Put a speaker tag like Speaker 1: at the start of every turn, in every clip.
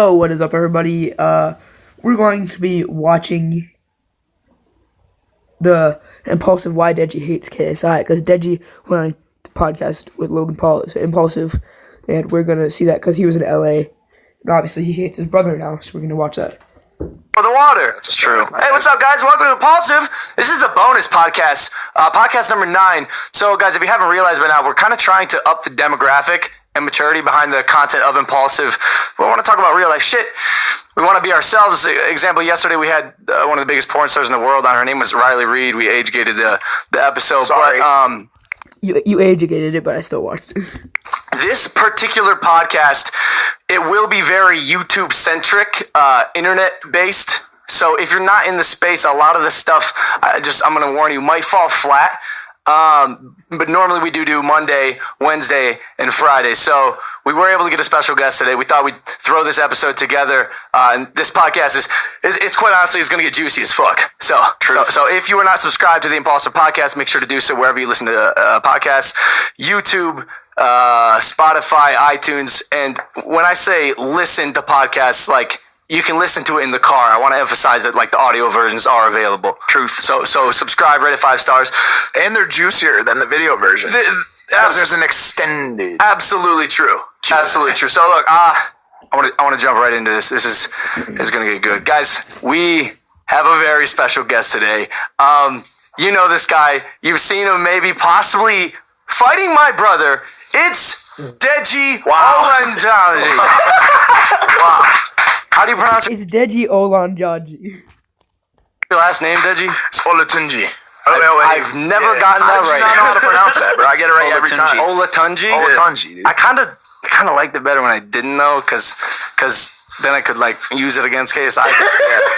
Speaker 1: Yo, what is up, everybody? We're going to be watching the Impulsive Why DEJI Hates KSI, because DEJI went on the podcast with Logan Paul, Impulsive, and we're going to see that because he was in LA, and obviously he hates his brother now, so we're going to watch that.
Speaker 2: For the water. That's true. Hey, what's up, guys? Welcome to Impulsive. This is a bonus podcast, podcast number 9. So, guys, if you haven't realized by now, we're kind of trying to up the demographic and maturity behind the content of Impulsive. We want to talk about real life shit. We want to be ourselves. Example, yesterday we had one of the biggest porn stars in the world on. Her name was Riley Reid. We age-gated the episode.
Speaker 1: Sorry. But, you age-gated it, but I still watched it.
Speaker 2: This particular podcast, it will be very YouTube-centric, internet-based. So if you're not in the space, a lot of the stuff, I'm going to warn you, might fall flat. But normally we do Monday, Wednesday, and Friday. So we were able to get a special guest today. We thought we'd throw this episode together. And this podcast it's quite honestly, it's going to get juicy as fuck. So if you are not subscribed to the Impulsive Podcast, make sure to do so wherever you listen to podcasts, YouTube, Spotify, iTunes. And when I say listen to podcasts, like, you can listen to it in the car. I want to emphasize that, like, the audio versions are available. Truth. So subscribe, rate it 5 stars.
Speaker 3: And they're juicier than the video version. Because there's an extended.
Speaker 2: Absolutely true. Absolutely true. So look, I want to jump right into this. This is going to get good. Guys, we have a very special guest today. You know this guy. You've seen him maybe possibly fighting my brother. It's DEJI. Wow. Wow. How do you pronounce it?
Speaker 1: It's DEJI Olanjaji.
Speaker 2: Your last name, DEJI?
Speaker 3: It's Olatunji.
Speaker 2: I've never gotten that right.
Speaker 3: I don't know how to pronounce that, but I get it right every time.
Speaker 2: Olatunji?
Speaker 3: Olatunji, dude.
Speaker 2: I kind of liked it better when I didn't know, because then I could, like, use it against KSI.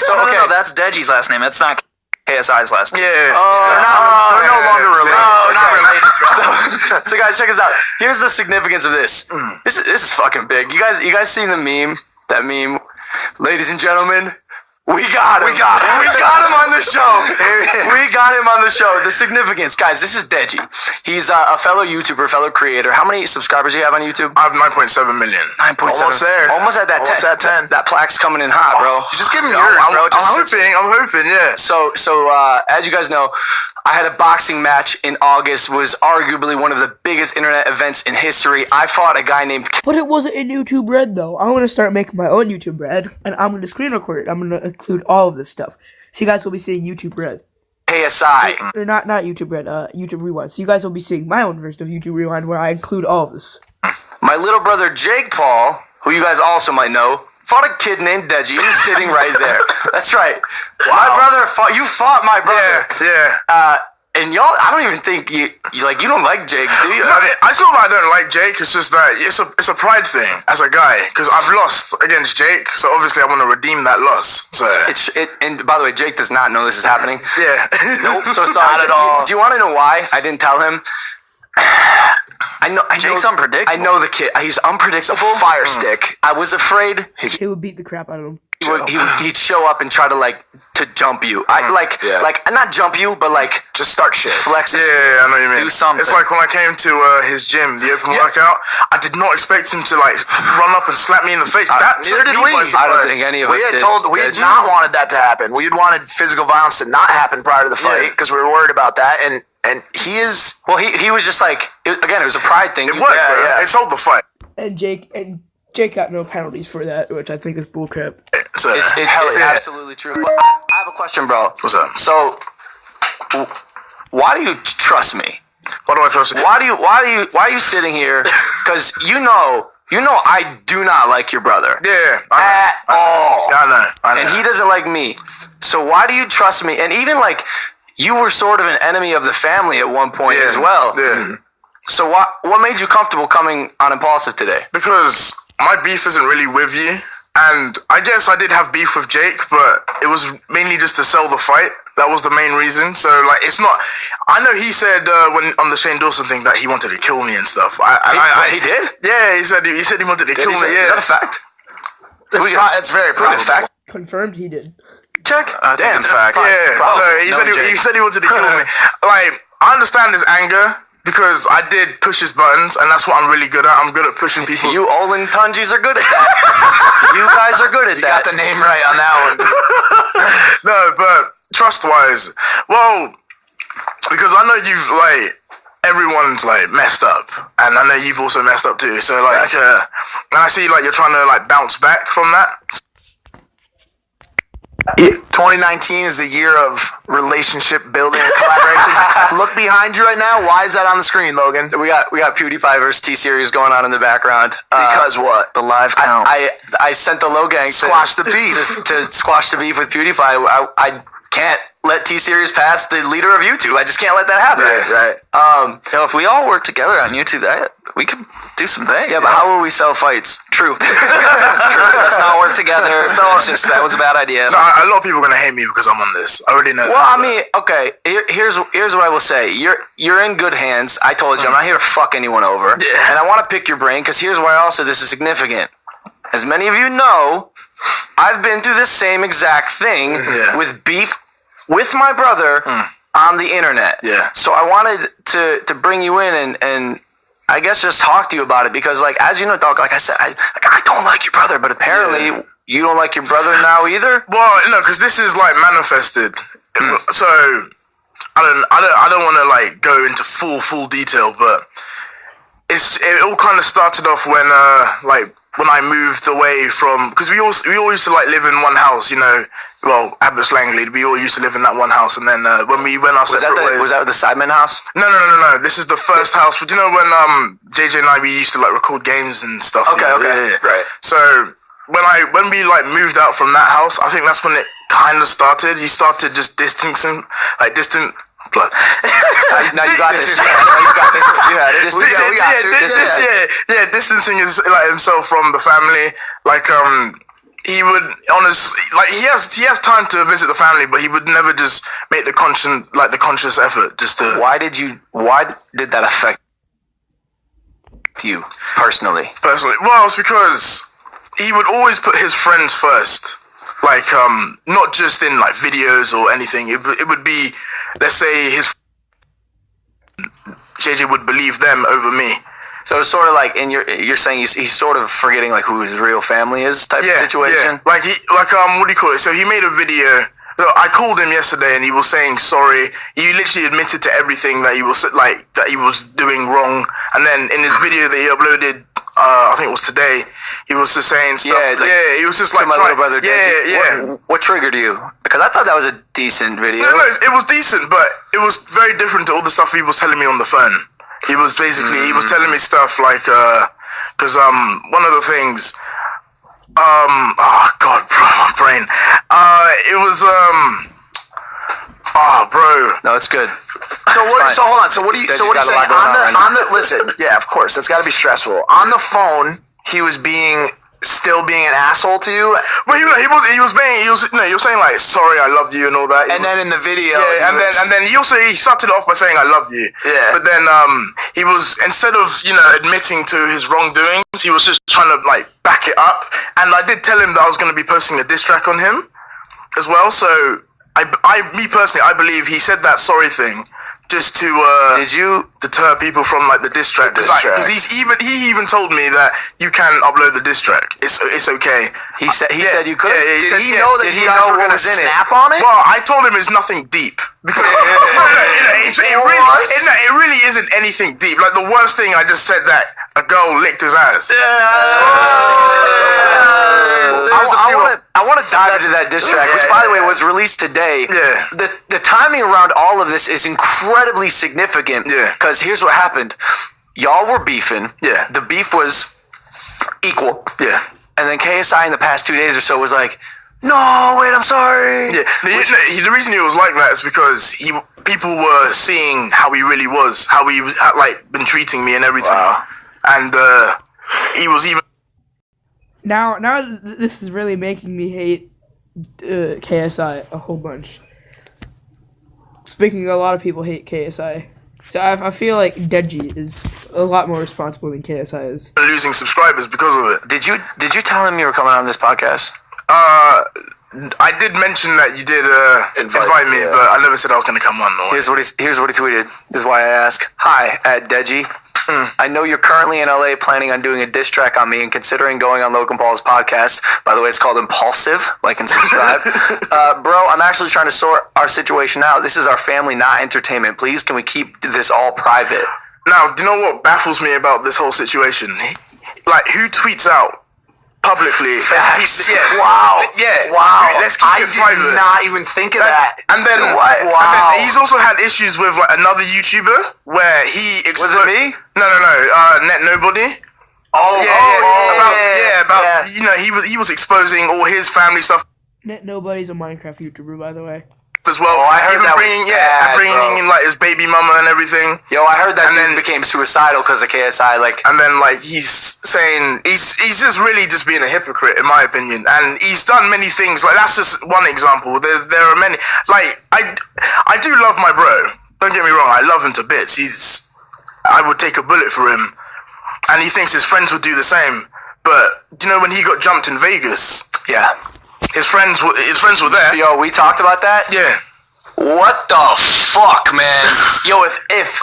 Speaker 4: So, okay. No, that's DEJI's last name. It's not KSI's last name.
Speaker 3: Yeah.
Speaker 2: They're no longer related.
Speaker 3: No, not related.
Speaker 2: So, guys, check this out. Here's the significance of this. This is fucking big. You guys seen the meme? That meme? Ladies and gentlemen, we got him. We got him on the show. We got him on the show. The significance, guys, this is DEJI. He's a fellow YouTuber, fellow creator. How many subscribers do you have on YouTube?
Speaker 3: I have 9.7 million.
Speaker 2: 9.7.
Speaker 3: Almost there.
Speaker 2: Almost at that 10.
Speaker 3: Almost at 10.
Speaker 2: That plaque's coming in hot, bro.
Speaker 3: Just give me yours, bro.
Speaker 2: I'm hoping, yeah. So, as you guys know, I had a boxing match in August. Was arguably one of the biggest internet events in history. I fought a guy named...
Speaker 1: But it wasn't in YouTube Red, though. I want to start making my own YouTube Red, and I'm going to screen record it. I'm going to include all of this stuff. So you guys will be seeing YouTube Red.
Speaker 2: KSI.
Speaker 1: Or not YouTube Red, YouTube Rewind. So you guys will be seeing my own version of YouTube Rewind where I include all of this.
Speaker 2: My little brother Jake Paul, who you guys also might know, fought a kid named DEJI. He's sitting right there. That's right. Wow. My brother fought my brother.
Speaker 3: Yeah.
Speaker 2: And y'all, I don't even think you don't like Jake, do you?
Speaker 3: I still don't like Jake. It's just that it's a pride thing as a guy, because I've lost against Jake, so obviously I want to redeem that loss. So
Speaker 2: and by the way, Jake does not know this is happening.
Speaker 3: Yeah.
Speaker 2: Nope. So sorry.
Speaker 3: Not at all.
Speaker 2: Do you want to know why I didn't tell him?
Speaker 4: Jake's unpredictable.
Speaker 2: I know the kid. He's unpredictable.
Speaker 3: It's a fire stick.
Speaker 2: I was afraid
Speaker 1: He would beat the crap out of him.
Speaker 2: he'd show up and try to jump you. Not jump you, but like
Speaker 3: just start shit.
Speaker 2: Flex.
Speaker 3: Yeah, I know what you mean.
Speaker 4: Do something.
Speaker 3: It's like when I came to his gym, the open workout. I did not expect him to like run up and slap me in the face.
Speaker 2: Neither did we. I don't think any of us did.
Speaker 3: We had not wanted that to happen. We had wanted physical violence to not happen prior to the fight because we were worried about that. And he is.
Speaker 2: Well, he was just like, again, it was a pride thing.
Speaker 3: It was. Yeah. It sold the fight.
Speaker 1: And Jake got no penalties for that, which I think is bullcrap.
Speaker 2: It's absolutely true. But I have a question, bro.
Speaker 3: What's up?
Speaker 2: So, why do you trust me?
Speaker 3: Why do I trust you?
Speaker 2: Why are you sitting here? Because you know I do not like your brother.
Speaker 3: Yeah.
Speaker 2: At all.
Speaker 3: I know.
Speaker 2: And he doesn't like me. So why do you trust me? And even like, you were sort of an enemy of the family at one point as well.
Speaker 3: Yeah.
Speaker 2: So what made you comfortable coming on Impulsive today?
Speaker 3: Because my beef isn't really with you. And I guess I did have beef with Jake, but it was mainly just to sell the fight. That was the main reason. So, like, it's not... I know he said when on the Shane Dawson thing that he wanted to kill me and stuff.
Speaker 2: He did?
Speaker 3: Yeah, he said he wanted to kill me. Yeah.
Speaker 2: Is that a fact?
Speaker 3: It's very probable.
Speaker 2: Fact.
Speaker 1: Confirmed he did.
Speaker 2: Check.
Speaker 4: Damn fact.
Speaker 3: Yeah. So he said he wanted to kill me. Like, I understand his anger because I did push his buttons, and that's what I'm really good at. I'm good at pushing people.
Speaker 2: You Olin Tunjis are good at that. You guys are good at that.
Speaker 4: Got the name right on that one.
Speaker 3: No, but trust-wise, well, because I know you've, like, everyone's, like, messed up, and I know you've also messed up too, so, like, and I see, like, you're trying to, like, bounce back from that.
Speaker 5: 2019 is the year of relationship building and collaborations. Look behind you right now. Why is that on the screen, Logan?
Speaker 2: We got PewDiePie versus T-Series going on in the background.
Speaker 5: Because what?
Speaker 4: The live count.
Speaker 2: I sent the Low Gang
Speaker 5: Squash the beef.
Speaker 2: to squash the beef with PewDiePie. I can't let T-Series pass the leader of YouTube. I just can't let that happen.
Speaker 5: Right.
Speaker 4: If we all work together on YouTube, we could do some things.
Speaker 2: Yeah, but how will we sell fights? True.
Speaker 4: Let's not work together. So it's just that was a bad idea.
Speaker 3: So a lot of people are gonna hate me because I'm on this. I already know.
Speaker 2: Well, I mean, okay. Here's what I will say. You're in good hands. I told you, I'm not here to fuck anyone over.
Speaker 3: Yeah.
Speaker 2: And I want to pick your brain because here's why also this is significant. As many of you know, I've been through the same exact thing with beef with my brother on the internet.
Speaker 3: Yeah.
Speaker 2: So I wanted to bring you in and I guess just talk to you about it because, like, as you know, dog, like I said, I don't like your brother, but apparently you don't like your brother now either.
Speaker 3: Well, no, because this is like manifested. So I don't want to like go into full detail, but it all kind of started off when when I moved away from, because we all used to like live in one house, you know. Well, Abbas Langley, we all used to live in that one house, and then when we went our separate ways.
Speaker 2: Was that the Sidemen house?
Speaker 3: No. This is the first house. But you know when JJ and I, we used to like record games and stuff.
Speaker 2: Okay.
Speaker 3: Yeah.
Speaker 2: Right.
Speaker 3: So when we like moved out from that house, I think that's when it kind of started. You started just distancing, like distant. Blood.
Speaker 2: Now you got this. You had it.
Speaker 3: Distancing is like himself from the family. Like he would he has time to visit the family, but he would never just make the conscious effort just to.
Speaker 2: Why did that affect you personally?
Speaker 3: Well, it's because he would always put his friends first. Like, not just in, like, videos or anything. It would be, let's say, JJ would believe them over me.
Speaker 2: So it's sort of like, and you're saying he's sort of forgetting, like, who his real family is type of situation?
Speaker 3: Yeah. What do you call it? So he made a video. So I called him yesterday and he was saying sorry. He literally admitted to everything that he was doing wrong. And then in his video that he uploaded, I think it was today, he was just saying stuff. He was just like
Speaker 2: my little brother. What triggered you? Because I thought that was a decent video.
Speaker 3: No, it was decent, but it was very different to all the stuff he was telling me on the phone. He was basically he was telling me stuff like because one of the things oh god, bro, my brain. It was bro.
Speaker 2: No, it's good.
Speaker 5: So hold on. So what are you saying on the listen? Yeah, of course. That's got to be stressful. On the phone, he was still being an asshole to you.
Speaker 3: Well, he was saying like sorry, I love you and all that.
Speaker 5: And then in the video,
Speaker 3: and then he started off by saying I love you.
Speaker 5: Yeah.
Speaker 3: But then he was, instead of admitting to his wrongdoings, he was just trying to like back it up. And I did tell him that I was going to be posting a diss track on him as well. So me personally, I believe he said that sorry thing just to
Speaker 2: did you
Speaker 3: deter people from like the diss track? Because he even told me that you can upload the diss track. It's okay.
Speaker 2: He said you could.
Speaker 5: Did he know that you guys were gonna snap on it?
Speaker 3: Well, I told him it's nothing deep because it really isn't anything deep. Like the worst thing, I just said that a girl licked his ass.
Speaker 2: I want to dive into that diss track, which, by the way, was released today.
Speaker 3: Yeah.
Speaker 2: The timing around all of this is incredibly significant.
Speaker 3: Yeah.
Speaker 2: Because here's what happened. Y'all were beefing.
Speaker 3: Yeah.
Speaker 2: The beef was equal.
Speaker 3: Yeah.
Speaker 2: And then KSI in the past 2 days or so was like, no, wait, I'm sorry.
Speaker 3: Yeah. The reason he was like that is because people were seeing how he really was, how he was like been treating me and everything.
Speaker 5: Wow.
Speaker 3: And he was even.
Speaker 1: Now this is really making me hate KSI a whole bunch. Speaking of, a lot of people hate KSI. So I feel like DEJI is a lot more responsible than KSI is.
Speaker 3: Losing subscribers because of it.
Speaker 2: Did you tell him you were coming on this podcast?
Speaker 3: I did mention that you did invite me, but I never said I was going to come on.
Speaker 2: Here's what he tweeted. This is why I ask. Hi, at DEJI. I know you're currently in LA planning on doing a diss track on me and considering going on Logan Paul's podcast. By the way, it's called Impulsive. Like and subscribe. Bro, I'm actually trying to sort our situation out. This is our family, not entertainment. Please, can we keep this all private?
Speaker 3: Now, do you know what baffles me about this whole situation? Like, who tweets out publicly?
Speaker 5: Facts.
Speaker 3: Yeah.
Speaker 5: Wow.
Speaker 3: Yeah.
Speaker 5: Wow.
Speaker 3: Let's keep
Speaker 5: I
Speaker 3: it
Speaker 5: did
Speaker 3: private.
Speaker 5: not even think of that.
Speaker 3: And then,
Speaker 5: Wow.
Speaker 3: and then he's also had issues with like another YouTuber where he
Speaker 2: Was it me?
Speaker 3: No. Net Nobody. About you know, he was exposing all his family stuff
Speaker 1: Nobody's a Minecraft YouTuber, by the way.
Speaker 3: as well.
Speaker 2: I heard that
Speaker 3: bringing,
Speaker 2: was bad,
Speaker 3: bringing in like his baby mama and everything.
Speaker 2: Yo, I heard that
Speaker 3: And
Speaker 2: dude
Speaker 3: then-
Speaker 2: became suicidal because of KSI. Like,
Speaker 3: And then like he's saying he's just really just being a hypocrite in my opinion, and he's done many things. Like that's just one example. There are many. Like I do love my bro. Don't get me wrong. I love him to bits. I would take a bullet for him, and he thinks his friends would do the same. But you know when he got jumped in Vegas,
Speaker 2: yeah.
Speaker 3: his friends were there.
Speaker 2: Yo, we talked about that.
Speaker 3: Yeah.
Speaker 2: What the fuck, man? Yo, if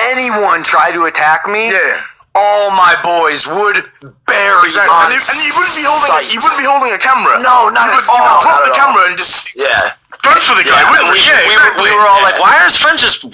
Speaker 2: anyone tried to attack me,
Speaker 3: Yeah.
Speaker 2: all my boys would bury
Speaker 3: Exactly.
Speaker 2: on
Speaker 3: And you wouldn't be holding.
Speaker 2: sight.
Speaker 3: You wouldn't be holding a camera.
Speaker 2: No, not
Speaker 3: you
Speaker 2: at
Speaker 3: would,
Speaker 2: all.
Speaker 3: You would drop
Speaker 2: Not
Speaker 3: the
Speaker 2: at all.
Speaker 3: camera and just
Speaker 2: Yeah.
Speaker 3: go for the guy.
Speaker 2: Yeah,
Speaker 3: wouldn't we? Yeah, exactly.
Speaker 4: We were all like, why are his friends just